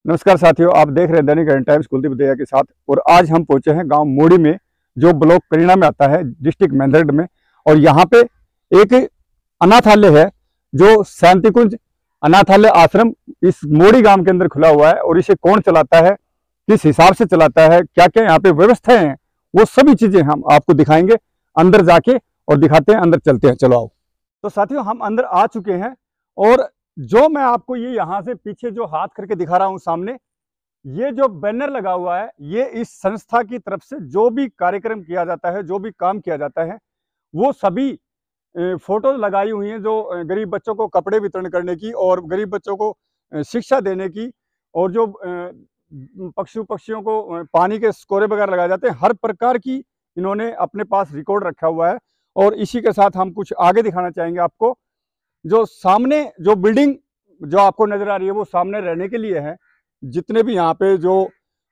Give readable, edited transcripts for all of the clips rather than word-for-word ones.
नमस्कार साथियों, आप देख रहे हैं दैनिक इंडियन टाइम्स कुलदीप दया के साथ। और आज हम पहुंचे हैं गांव मोड़ी में, जो ब्लॉक करीना में आता है, डिस्ट्रिक्ट मेंढरगढ़ में। और यहाँ पे एक अनाथालय है जो शांतिकुंज अनाथालय आश्रम इस मोड़ी गांव के अंदर खुला हुआ है। और इसे कौन चलाता है, किस हिसाब से चलाता है, क्या क्या यहाँ पे व्यवस्थाएं हैं, वो सभी चीजें हम आपको दिखाएंगे अंदर जाके। और दिखाते हैं, अंदर चलते हैं, चलो आओ। तो साथियों, हम अंदर आ चुके हैं। और जो मैं आपको ये यहाँ से पीछे जो हाथ करके दिखा रहा हूँ सामने, ये जो बैनर लगा हुआ है, ये इस संस्था की तरफ से जो भी कार्यक्रम किया जाता है, जो भी काम किया जाता है, वो सभी फोटो लगाई हुई हैं, जो गरीब बच्चों को कपड़े वितरण करने की और गरीब बच्चों को शिक्षा देने की, और जो पक्षियों को पानी के स्कोरे वगैरह लगाए जाते हैं, हर प्रकार की इन्होंने अपने पास रिकॉर्ड रखा हुआ है। और इसी के साथ हम कुछ आगे दिखाना चाहेंगे आपको। जो सामने जो बिल्डिंग जो आपको नजर आ रही है, वो सामने रहने के लिए है। जितने भी यहाँ पे जो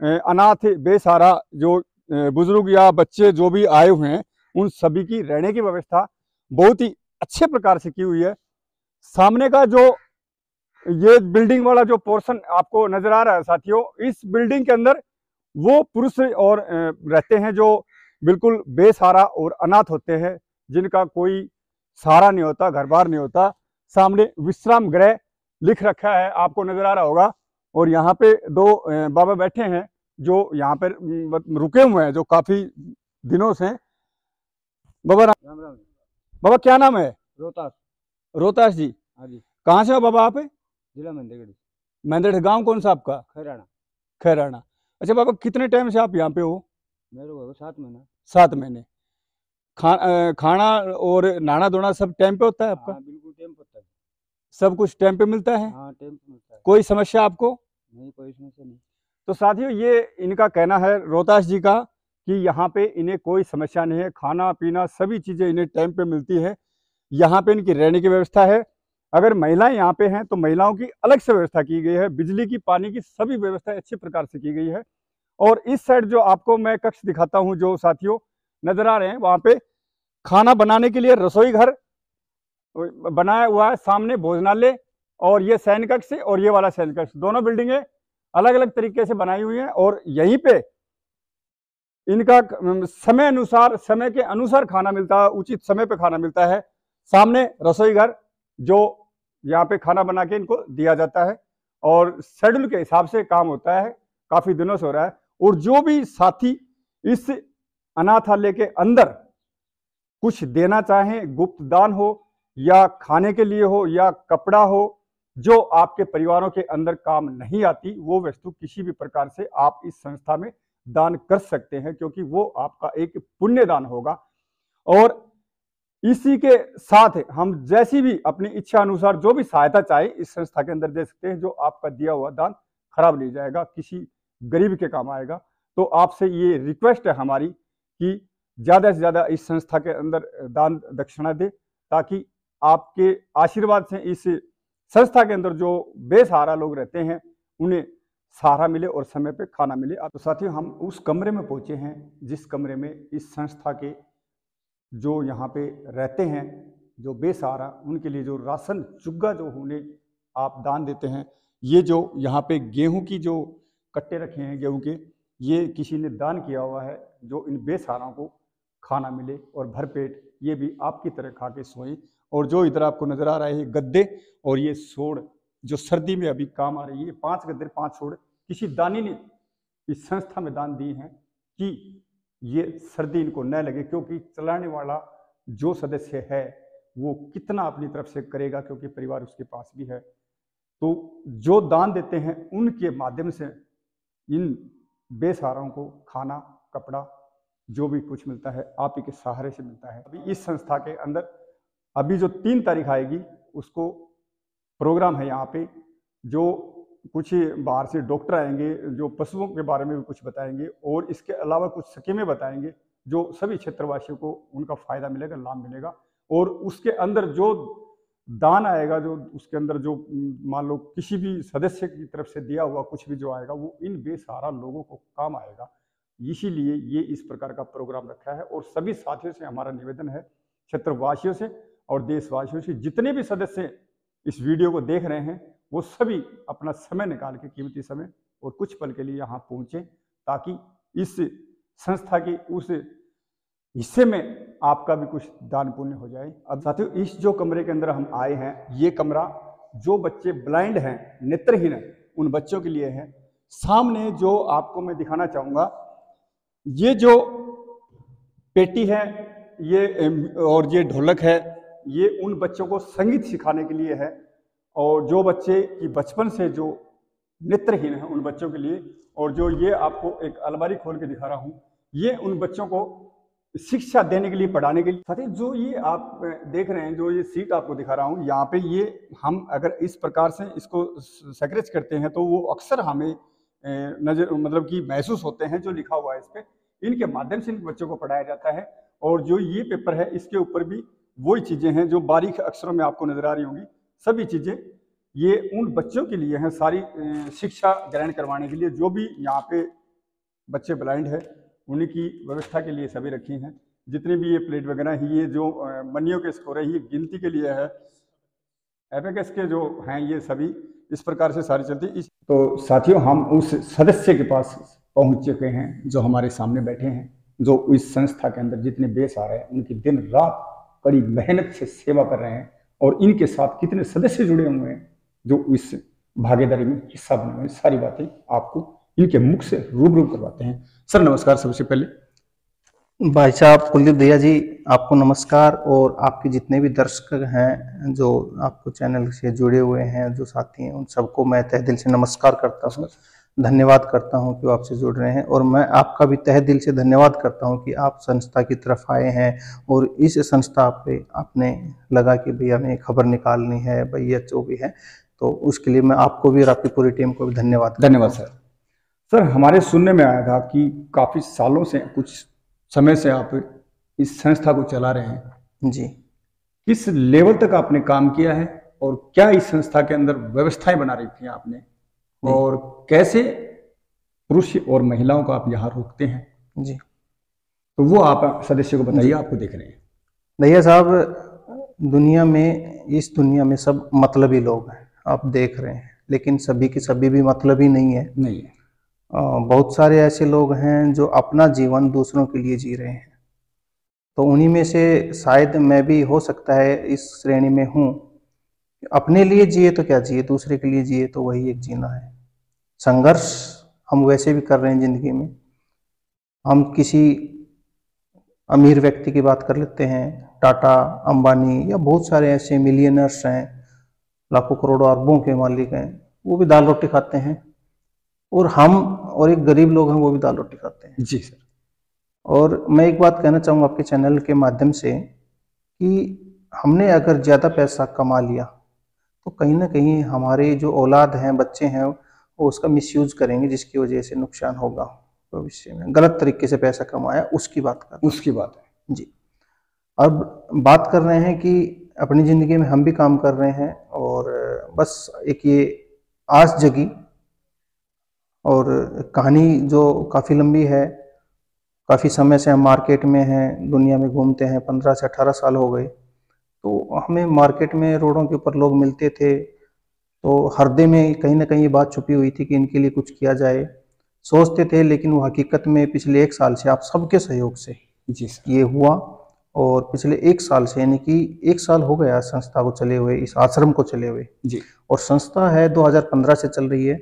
अनाथ बेसहारा जो बुजुर्ग या बच्चे जो भी आए हुए हैं, उन सभी की रहने की व्यवस्था बहुत ही अच्छे प्रकार से की हुई है। सामने का जो ये बिल्डिंग वाला जो पोर्शन आपको नजर आ रहा है साथियों, इस बिल्डिंग के अंदर वो पुरुष और रहते हैं जो बिल्कुल बेसहारा और अनाथ होते हैं, जिनका कोई सहारा नहीं होता, घर बार नहीं होता। सामने विश्राम गृह लिख रखा है, आपको नजर आ रहा होगा। और यहाँ पे दो बाबा बैठे हैं जो यहाँ पर रुके हुए हैं, जो काफी दिनों से। बाबा राम राम। बाबा क्या नाम है? रोहतास। रोहतास जी। हाँ जी। कहाँ से हो बाबा आप? जिला मेंढरगढ़। मेंढरगढ़। गाँव कौन सा आपका? खैराना। खैराना। अच्छा बाबा, कितने टाइम से आप यहाँ पे हो? मेरे को 7 महीना। 7 महीने। खाना और नहाना धोना सब टाइम पे होता है आपका? हाँ, बिल्कुल टाइम पे होता है। सब कुछ टाइम पे मिलता है? हाँ, टाइम पे मिलता है। कोई समस्या आपको? नहीं, कोई समस्या नहीं। तो साथियों, ये इनका कहना है रोहतास जी का कि यहाँ पे इन्हें कोई समस्या नहीं है, खाना पीना सभी चीज़ें इन्हें टाइम पे मिलती है। यहाँ पे इनकी रहने की व्यवस्था है। अगर महिलाएं यहाँ पे हैं तो महिलाओं की अलग से व्यवस्था की गई है। बिजली की, पानी की सभी व्यवस्था अच्छे प्रकार से की गई है। और इस साइड जो आपको मैं कक्ष दिखाता हूँ, जो साथियों नजर आ रहे हैं, वहाँ पे खाना बनाने के लिए रसोई घर बनाया हुआ है। सामने भोजनालय और ये शयन कक्ष और ये वाला शयन कक्ष, दोनों बिल्डिंगें अलग अलग तरीके से बनाई हुई हैं। और यहीं पे इनका समय अनुसार, समय के अनुसार खाना मिलता है, उचित समय पे खाना मिलता है। सामने रसोई घर, जो यहाँ पे खाना बना के इनको दिया जाता है और शेड्यूल के हिसाब से काम होता है, काफी दिनों से हो रहा है। और जो भी साथी इस अनाथालय के अंदर कुछ देना चाहें, गुप्त दान हो या खाने के लिए हो या कपड़ा हो, जो आपके परिवारों के अंदर काम नहीं आती, वो वस्तु किसी भी प्रकार से आप इस संस्था में दान कर सकते हैं, क्योंकि वो आपका एक पुण्य दान होगा। और इसी के साथ हम जैसी भी अपनी इच्छा अनुसार जो भी सहायता चाहे इस संस्था के अंदर दे सकते हैं। जो आपका दिया हुआ दान खराब नहीं जाएगा, किसी गरीब के काम आएगा। तो आपसे ये रिक्वेस्ट है हमारी कि ज़्यादा से ज़्यादा इस संस्था के अंदर दान दक्षिणा दे, ताकि आपके आशीर्वाद से इस संस्था के अंदर जो बेसहारा लोग रहते हैं उन्हें सहारा मिले और समय पे खाना मिले। तो साथियों, हम उस कमरे में पहुंचे हैं जिस कमरे में इस संस्था के जो यहाँ पे रहते हैं, जो बेसहारा, उनके लिए जो राशन चुग्गा जो उन्हें आप दान देते हैं। ये जो यहाँ पे गेहूं की जो कट्टे रखे हैं गेहूं के, ये किसी ने दान किया हुआ है, जो इन बेसहाराओं को खाना मिले और भरपेट ये भी आपकी तरह खा के सोएं। और जो इधर आपको नजर आ रहा है, ये गद्दे और ये सोड़ जो सर्दी में अभी काम आ रही है, 5 गद्दे 5 सोड़ किसी दानी ने इस संस्था में दान दी हैं कि ये सर्दी इनको न लगे। क्योंकि चलाने वाला जो सदस्य है वो कितना अपनी तरफ से करेगा, क्योंकि परिवार उसके पास भी है। तो जो दान देते हैं उनके माध्यम से इन बेसहाराओं को खाना, कपड़ा, जो भी कुछ मिलता है आप ही के सहारे से मिलता है। अभी इस संस्था के अंदर अभी जो 3 तारीख आएगी, उसको प्रोग्राम है यहाँ पे, जो कुछ बाहर से डॉक्टर आएंगे, जो पशुओं के बारे में भी कुछ बताएंगे और इसके अलावा कुछ स्कीमें बताएंगे, जो सभी क्षेत्रवासियों को उनका फायदा मिलेगा, लाभ मिलेगा। और उसके अंदर जो दान आएगा, जो उसके अंदर जो मान लो किसी भी सदस्य की तरफ से दिया हुआ कुछ भी जो आएगा, वो इन बेसहारा लोगों को काम आएगा। इसीलिए ये इस प्रकार का प्रोग्राम रखा है। और सभी साथियों से हमारा निवेदन है, क्षेत्रवासियों से और देशवासियों से, जितने भी सदस्य इस वीडियो को देख रहे हैं, वो सभी अपना समय निकाल के, कीमती समय और कुछ पल के लिए यहाँ पहुँचे, ताकि इस संस्था की उस हिस्से में आपका भी कुछ दान पुण्य हो जाए। अब साथियों, इस जो कमरे के अंदर हम आए हैं, ये कमरा जो बच्चे ब्लाइंड हैं, नेत्रहीन हैं, उन बच्चों के लिए है। सामने जो आपको मैं दिखाना चाहूँगा, ये जो पेटी है ये और ये ढोलक है, ये उन बच्चों को संगीत सिखाने के लिए है, और जो बच्चे की बचपन से जो नेत्रहीन है उन बच्चों के लिए। और जो ये आपको एक अलमारी खोल के दिखा रहा हूँ, ये उन बच्चों को शिक्षा देने के लिए, पढ़ाने के लिए। साथ ही जो ये आप देख रहे हैं, जो ये सीट आपको दिखा रहा हूँ, यहाँ पे ये हम अगर इस प्रकार से इसको स्क्रैच करते हैं तो वो अक्सर हमें नजर मतलब कि महसूस होते हैं जो लिखा हुआ है इस पे। इनके माध्यम से इन बच्चों को पढ़ाया जाता है। और जो ये पेपर है, इसके ऊपर भी वही चीज़ें हैं जो बारीक अक्षरों में आपको नजर आ रही होंगी। सभी चीज़ें ये उन बच्चों के लिए हैं, सारी शिक्षा ग्रहण करवाने के लिए। जो भी यहाँ पे बच्चे ब्लाइंड है, उन्हीं की व्यवस्था के लिए सभी रखी हैं। जितने भी ये प्लेट वगैरह ही, ये जो मनियों के स्कोर है, ये गिनती के लिए है। एबेकस के जो हैं, ये सभी इस प्रकार से सारी चलती। तो साथियों, हम उस सदस्य के पास पहुंच चुके हैं जो हमारे सामने बैठे हैं, जो इस संस्था के अंदर जितने बेस आ रहे हैं, उनकी दिन रात कड़ी मेहनत से सेवा कर रहे हैं, और इनके साथ कितने सदस्य जुड़े हुए हैं जो इस भागीदारी में हिस्सा बने हुए हैं। सारी बातें आपको इनके मुख से रूबरू करवाते हैं। सर नमस्कार। सबसे पहले भाई साहब कुलदीप भैया जी, आपको नमस्कार, और आपके जितने भी दर्शक हैं जो आपको चैनल से जुड़े हुए हैं, जो साथी हैं, उन सबको मैं तहे दिल से नमस्कार करता हूँ, धन्यवाद करता हूँ कि वो आपसे जुड़ रहे हैं। और मैं आपका भी तहे दिल से धन्यवाद करता हूँ कि आप संस्था की तरफ आए हैं, और इस संस्था पे आपने लगा कि भैया हमें खबर निकालनी है, भैया जो भी है, तो उसके लिए मैं आपको भी और आपकी पूरी टीम को भी धन्यवाद सर। सर, हमारे सुनने में आया था कि काफ़ी सालों से, कुछ समय से आप इस संस्था को चला रहे हैं जी। किस लेवल तक आपने काम किया है, और क्या इस संस्था के अंदर व्यवस्थाएं बना रखी हैं आपने, और कैसे पुरुष और महिलाओं को आप यहाँ रोकते हैं? जी, तो वो आप सदस्य को बताइए, आपको देख रहे हैं। भैया साहब, दुनिया में, इस दुनिया में सब मतलबी लोग हैं, आप देख रहे हैं, लेकिन सभी के सभी भी मतलबी नहीं है। नहीं है। बहुत सारे ऐसे लोग हैं जो अपना जीवन दूसरों के लिए जी रहे हैं, तो उन्हीं में से शायद मैं भी हो सकता है इस श्रेणी में हूँ। अपने लिए जिए तो क्या जिए, दूसरे के लिए जिए तो वही एक जीना है। संघर्ष हम वैसे भी कर रहे हैं जिंदगी में। हम किसी अमीर व्यक्ति की बात कर लेते हैं, टाटा, अंबानी, या बहुत सारे ऐसे मिलियनर्स हैं, लाखों करोड़ों अरबों के मालिक हैं, वो भी दाल रोटी खाते हैं, और हम और एक गरीब लोग हैं, वो भी दाल रोटी खाते हैं। जी सर। और मैं एक बात कहना चाहूँगा आपके चैनल के माध्यम से कि हमने अगर ज़्यादा पैसा कमा लिया तो कहीं ना कहीं हमारे जो औलाद हैं, बच्चे हैं, वो उसका मिसयूज करेंगे, जिसकी वजह से नुकसान होगा भविष्य में। गलत तरीके से पैसा कमाया, उसकी बात है जी। अब बात कर रहे हैं कि अपनी ज़िंदगी में हम भी काम कर रहे हैं, और बस एक ये आस जगी, और कहानी जो काफ़ी लंबी है। काफ़ी समय से हम मार्केट में हैं, दुनिया में घूमते हैं, 15 से 18 साल हो गए। तो हमें मार्केट में, रोडों के ऊपर लोग मिलते थे, तो हृदय में कहीं ना कहीं ये बात छुपी हुई थी कि इनके लिए कुछ किया जाए। सोचते थे, लेकिन वो हकीकत में पिछले 1 साल से आप सबके सहयोग से जी सर, ये हुआ। और पिछले 1 साल से, यानी कि 1 साल हो गया संस्था को चले हुए, इस आश्रम को चले हुए जी। और संस्था है 2015 से चल रही है।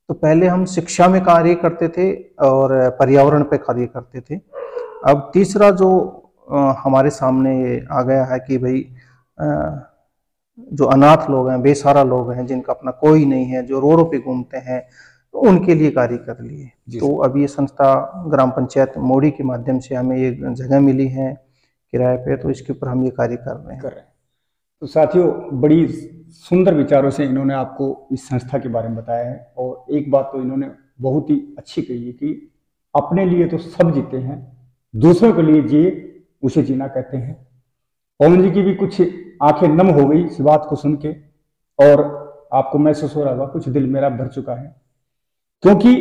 तो पहले हम शिक्षा में कार्य करते थे और पर्यावरण पे कार्य करते थे। अब तीसरा जो हमारे सामने आ गया है कि भाई जो अनाथ लोग हैं, बेसहारा लोग हैं, जिनका अपना कोई नहीं है, जो रोडों पे घूमते हैं, तो उनके लिए कार्य कर लिए। तो अब ये संस्था ग्राम पंचायत मोड़ी के माध्यम से हमें ये जगह मिली है किराए पे, तो इसके ऊपर हम ये कार्य कर रहे हैं। तो साथियों, बड़ी सुंदर विचारों से इन्होंने आपको इस संस्था के बारे में बताया है। और एक बात तो इन्होंने बहुत ही अच्छी कही है कि अपने लिए तो सब जीते हैं, दूसरों के लिए जिए उसे जीना कहते हैं। पवन जी की भी कुछ आंखें नम हो गई इस बात को सुन के, और आपको महसूस हो रहा होगा कुछ दिल मेरा भर चुका है, क्योंकि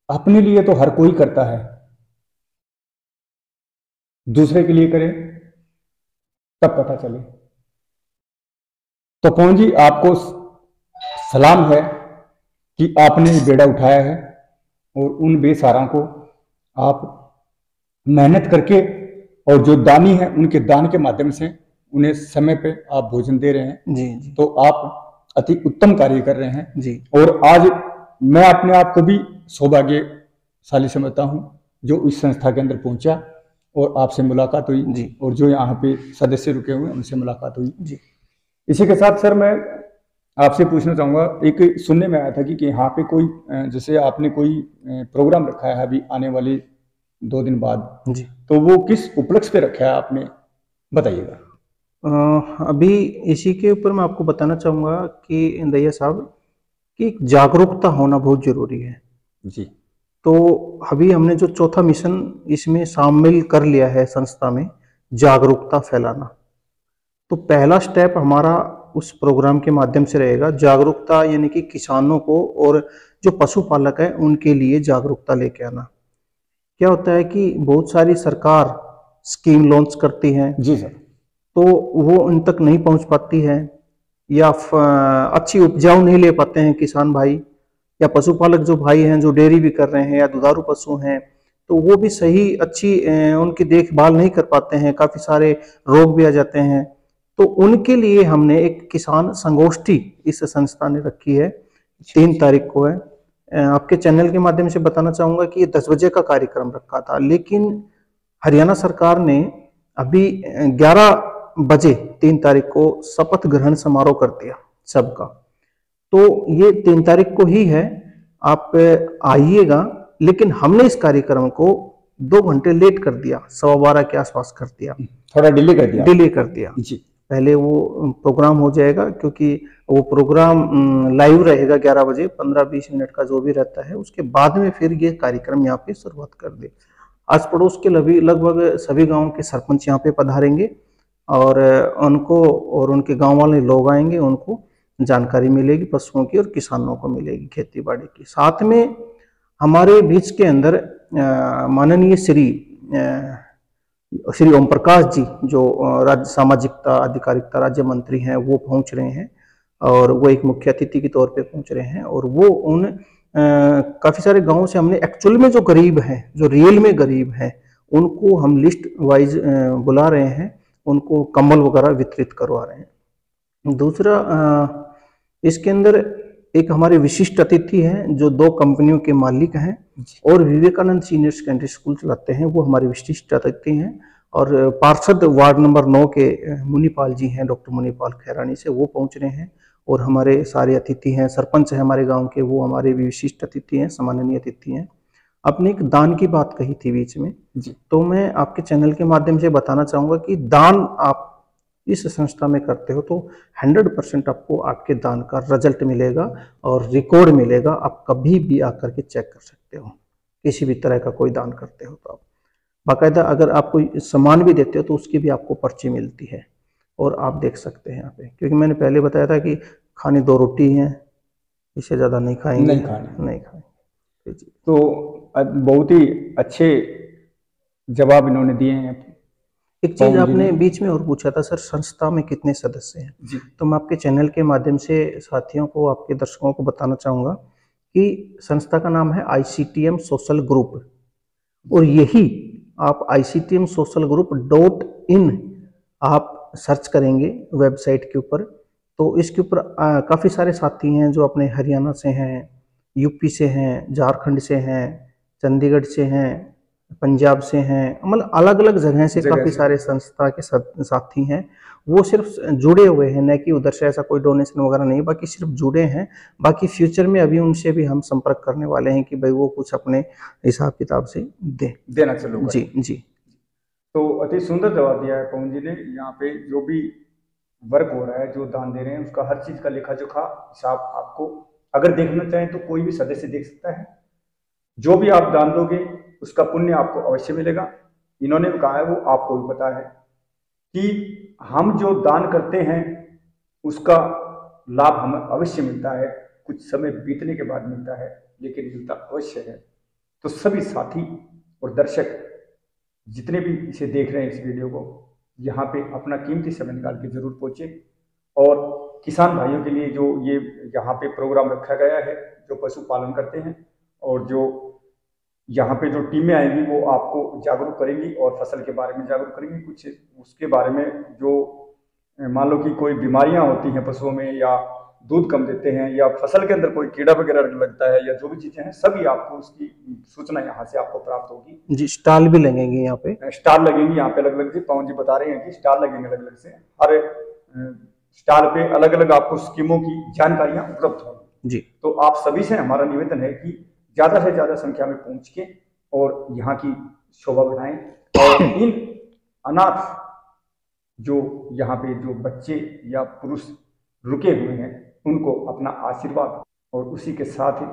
अपने लिए तो हर कोई करता है, दूसरे के लिए करे तब पता चले। तो पवन जी, आपको सलाम है कि आपने ये बेड़ा उठाया है और उन बेसहारा को आप मेहनत करके और जो दानी है उनके दान के माध्यम से उन्हें समय पे आप भोजन दे रहे हैं। जी जी तो आप अति उत्तम कार्य कर रहे हैं जी। और आज मैं अपने आप को भी सौभाग्यशाली समझता हूँ जो इस संस्था के अंदर पहुंचा और आपसे मुलाकात हुई जी और जो यहाँ पे सदस्य रुके हुए उनसे मुलाकात हुई जी। इसी के साथ सर मैं आपसे पूछना चाहूँगा, एक सुनने में आया था कि यहाँ पे कोई जैसे आपने कोई प्रोग्राम रखा है अभी आने वाले 2 दिन बाद जी। तो वो किस उपलक्ष्य पे रखा है आपने, बताइएगा। अभी इसी के ऊपर मैं आपको बताना चाहूँगा कि दैया साहब कि जागरूकता होना बहुत ज़रूरी है जी। तो अभी हमने जो चौथा मिशन इसमें शामिल कर लिया है संस्था में, जागरूकता फैलाना। तो पहला स्टेप हमारा उस प्रोग्राम के माध्यम से रहेगा जागरूकता, यानी कि किसानों को और जो पशुपालक है उनके लिए जागरूकता लेके आना। क्या होता है कि बहुत सारी सरकार स्कीम लॉन्च करती है जी सर, तो वो उन तक नहीं पहुंच पाती है या अच्छी उपजाऊ नहीं ले पाते हैं किसान भाई या पशुपालक जो भाई हैं जो डेयरी भी कर रहे हैं या दुधारू पशु हैं, तो वो भी सही अच्छी उनकी देखभाल नहीं कर पाते हैं, काफ़ी सारे रोग भी आ जाते हैं। तो उनके लिए हमने एक किसान संगोष्ठी इस संस्था ने रखी है, 3 तारीख को है। आपके चैनल के माध्यम से बताना चाहूँगा कि ये 10 बजे का कार्यक्रम रखा था, लेकिन हरियाणा सरकार ने अभी 11 बजे 3 तारीख को शपथ ग्रहण समारोह कर दिया सबका। तो ये 3 तारीख को ही है, आप आइएगा, लेकिन हमने इस कार्यक्रम को 2 घंटे लेट कर दिया, 12:15 के आसपास कर दिया, थोड़ा डिले कर दिया जी। पहले वो प्रोग्राम हो जाएगा क्योंकि वो प्रोग्राम लाइव रहेगा 11 बजे, 15-20 मिनट का जो भी रहता है, उसके बाद में फिर ये कार्यक्रम यहाँ पे शुरुआत कर दे। आस पड़ोस के लगभग सभी गाँव के सरपंच यहाँ पे पधारेंगे और उनको और उनके गाँव वाले लोग आएंगे, उनको जानकारी मिलेगी पशुओं की और किसानों को मिलेगी खेती बाड़ी की। साथ में हमारे बीच के अंदर माननीय श्री ओम प्रकाश जी जो राज्य सामाजिकता अधिकारिता राज्य मंत्री हैं, वो पहुंच रहे हैं और वो एक मुख्य अतिथि के तौर पे पहुंच रहे हैं और वो उन काफ़ी सारे गांवों से हमने एक्चुअल में जो गरीब हैं, जो रियल में गरीब हैं, उनको हम लिस्ट वाइज बुला रहे हैं, उनको कंबल वगैरह वितरित करवा रहे हैं। दूसरा इसके अंदर एक हमारे विशिष्ट अतिथि हैं जो 2 कंपनियों के मालिक हैं और विवेकानंद सीनियर सेकेंडरी स्कूल चलाते हैं, वो हमारे विशिष्ट अतिथि हैं। और पार्षद वार्ड नंबर 9 के मुनीपाल जी हैं, डॉक्टर मुनीपाल खैरानी से, वो पहुंच रहे हैं और हमारे सारे अतिथि हैं, सरपंच हैं हमारे गांव के, वो हमारे भी विशिष्ट अतिथि हैं, सम्माननीय अतिथि हैं। आपने एक दान की बात कही थी बीच में जी, तो मैं आपके चैनल के माध्यम से बताना चाहूँगा कि दान आप इस संस्था में करते हो तो 100% आपको आपके दान का रिजल्ट मिलेगा और रिकॉर्ड मिलेगा। आप कभी भी आकर के चेक कर सकते हो, किसी भी तरह का कोई दान करते हो तो आप बाकायदा, अगर आप कोई सामान भी देते हो तो उसकी भी आपको पर्ची मिलती है और आप देख सकते हैं यहाँ पे। क्योंकि मैंने पहले बताया था कि खाने 2 रोटी हैं, इससे ज़्यादा नहीं खाएंगे, नहीं खाएंगे। तो बहुत ही अच्छे जवाब इन्होंने दिए हैं। एक चीज आपने बीच में और पूछा था सर, संस्था में कितने सदस्य हैं जी? तो मैं आपके चैनल के माध्यम से साथियों को, आपके दर्शकों को बताना चाहूँगा कि संस्था का नाम है ICTM सोशल ग्रुप और यही आप ICTM सोशल ग्रुप.in आप सर्च करेंगे वेबसाइट के ऊपर, तो इसके ऊपर काफ़ी सारे साथी हैं जो अपने हरियाणा से हैं, यूपी से हैं, झारखंड से हैं, चंडीगढ़ से हैं, पंजाब से हैं, मतलब अलग अलग जगह से काफ़ी सारे संस्था के साथी हैं। वो सिर्फ जुड़े हुए हैं, न कि उधर से ऐसा कोई डोनेशन वगैरह नहीं, बाकी सिर्फ जुड़े हैं। बाकी फ्यूचर में अभी उनसे भी हम संपर्क करने वाले हैं कि भाई वो कुछ अपने हिसाब किताब से देना चलो। जी जी। तो अति सुंदर जवाब दिया है पवन जी ने। यहाँ पे जो भी वर्क हो रहा है, जो दान दे रहे हैं, उसका हर चीज़ का लेखा जोखा हिसाब आपको अगर देखना चाहें तो कोई भी सदस्य देख सकता है। जो भी आप दान दोगे उसका पुण्य आपको अवश्य मिलेगा। इन्होंने कहा है, वो आपको भी पता है कि हम जो दान करते हैं उसका लाभ हमें अवश्य मिलता है, कुछ समय बीतने के बाद मिलता है, लेकिन मिलता अवश्य है। तो सभी साथी और दर्शक जितने भी इसे देख रहे हैं, इस वीडियो को, यहाँ पे अपना कीमती समय निकाल के जरूर पहुंचे और किसान भाइयों के लिए जो ये यहाँ पे प्रोग्राम रखा गया है, जो पशुपालन करते हैं, और जो यहाँ पे जो टीमें आएंगी वो आपको जागरूक करेंगी और फसल के बारे में जागरूक करेंगी, कुछ उसके बारे में जो मान लो कि कोई बीमारियां होती हैं पशुओं में, या दूध कम देते हैं, या फसल के अंदर कोई कीड़ा वगैरह लगता है, या जो भी चीजें हैं सभी आपको उसकी सूचना यहाँ से आपको प्राप्त होगी। जी, स्टॉल भी लगेंगे यहाँ पे? स्टॉल लगेंगे यहाँ पे अलग अलग, जी पवन जी बता रहे हैं कि स्टॉल लगेंगे अलग अलग से, हर स्टॉल पे अलग अलग आपको स्कीमों की जानकारियां उपलब्ध होंगी जी। तो आप सभी से हमारा निवेदन है कि ज्यादा से ज्यादा संख्या में पहुंच के और यहाँ की शोभा बढ़ाएं, और इन अनाथ जो यहाँ पे जो बच्चे या पुरुष रुके हुए हैं उनको अपना आशीर्वाद, और उसी के साथ ही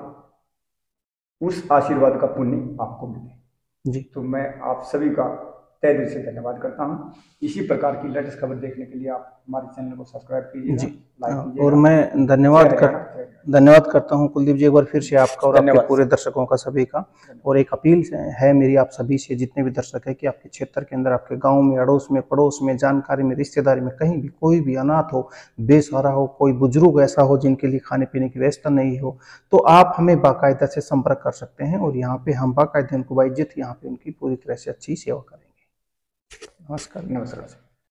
उस आशीर्वाद का पुण्य आपको मिले। जी, तो मैं आप सभी का तहे दिल से धन्यवाद करता हूँ। इसी प्रकार की लेटेस्ट खबर देखने के लिए आप हमारे चैनल को सब्सक्राइब कीजिएगा, जी। लाइक कीजिएगा। और मैं धन्यवाद करता हूँ कुलदीप जी एक बार फिर से आपका और आपके पूरे दर्शकों का सभी का। और एक अपील है मेरी आप सभी से, जितने भी दर्शक है, कि आपके क्षेत्र के अंदर, आपके गांव में, अड़ोस में, पड़ोस में, जानकारी में, रिश्तेदारी में, कहीं भी कोई भी अनाथ हो, बेसहारा हो, कोई बुजुर्ग ऐसा हो जिनके लिए खाने पीने की व्यवस्था नहीं हो, तो आप हमें बाकायदा से संपर्क कर सकते हैं और यहाँ पे हम बाकायदा उनको बाइज्जत यहाँ पे उनकी पूरी तरह से अच्छी सेवा करेंगे। नमस्कार। नमस्कार।